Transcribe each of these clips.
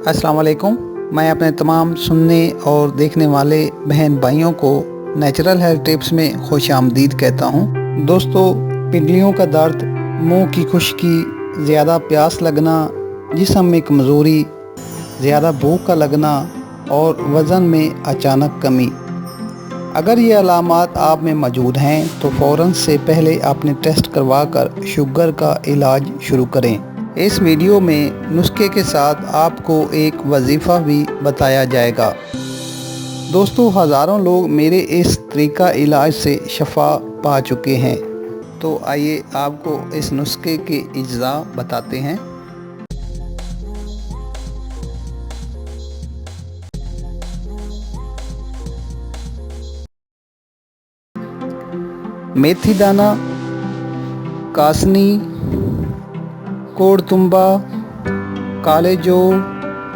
अस्सलाम वालेकुम। मैं अपने तमाम सुनने और देखने वाले बहन भाइयों को नेचुरल हेल्थ टिप्स में खुश आमदीद कहता हूँ। दोस्तों, पिंडलियों का दर्द, मुंह की खुश्की, ज़्यादा प्यास लगना, जिस्म में कमज़ोरी, ज़्यादा भूख का लगना और वज़न में अचानक कमी, अगर ये अलामात आप में मौजूद हैं तो फ़ौरन से पहले अपने टेस्ट करवा कर शुगर का इलाज शुरू करें। इस वीडियो में नुस्खे के साथ आपको एक वजीफ़ा भी बताया जाएगा। दोस्तों, हज़ारों लोग मेरे इस तरीका इलाज से शफा पा चुके हैं, तो आइए आपको इस नुस्खे के इज्ज़ा बताते हैं। मेथी दाना, कासनी, कोड़तुंबा, काले जौ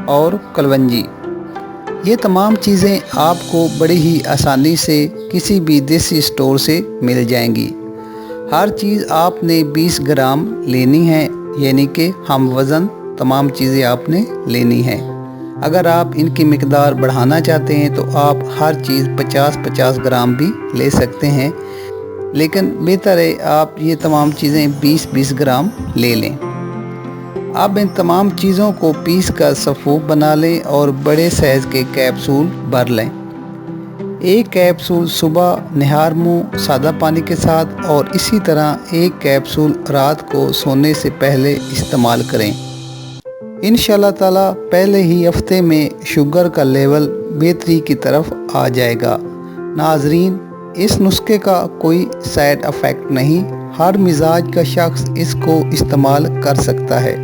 और कलवंजी, ये तमाम चीज़ें आपको बड़ी ही आसानी से किसी भी देसी स्टोर से मिल जाएंगी। हर चीज़ आपने 20 ग्राम लेनी है, यानी कि हम वज़न तमाम चीज़ें आपने लेनी है। अगर आप इनकी मिकदार बढ़ाना चाहते हैं तो आप हर चीज़ 50-50 ग्राम भी ले सकते हैं, लेकिन बेहतर है आप ये तमाम चीज़ें 20-20 ग्राम ले लें। अब इन तमाम चीज़ों को पीस कर सफ़ूफ बना लें और बड़े साइज़ के कैप्सूल भर लें। एक कैप्सूल सुबह निहार मुँह सादा पानी के साथ और इसी तरह एक कैप्सूल रात को सोने से पहले इस्तेमाल करें। इंशाल्लाह ताला पहले ही हफ्ते में शुगर का लेवल बेहतरी की तरफ आ जाएगा। नाजरीन, इस नुस्खे का कोई साइड इफ़ेक्ट नहीं, हर मिजाज का शख्स इसको इस्तेमाल कर सकता है।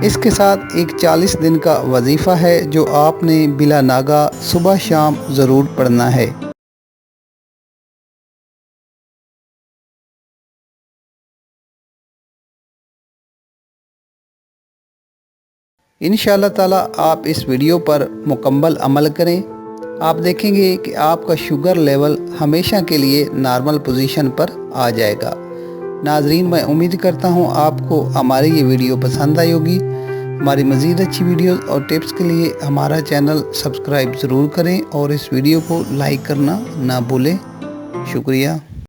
इसके साथ एक 40 दिन का वजीफ़ा है जो आपने बिला नागा सुबह शाम ज़रूर पढ़ना है। इंशाल्लाह ताला आप इस वीडियो पर मुकम्मल अमल करें, आप देखेंगे कि आपका शुगर लेवल हमेशा के लिए नॉर्मल पोजीशन पर आ जाएगा। नाजरीन, मैं उम्मीद करता हूँ आपको हमारी ये वीडियो पसंद आई होगी। हमारी मज़ीद अच्छी वीडियोस और टिप्स के लिए हमारा चैनल सब्सक्राइब ज़रूर करें और इस वीडियो को लाइक करना ना भूलें। शुक्रिया।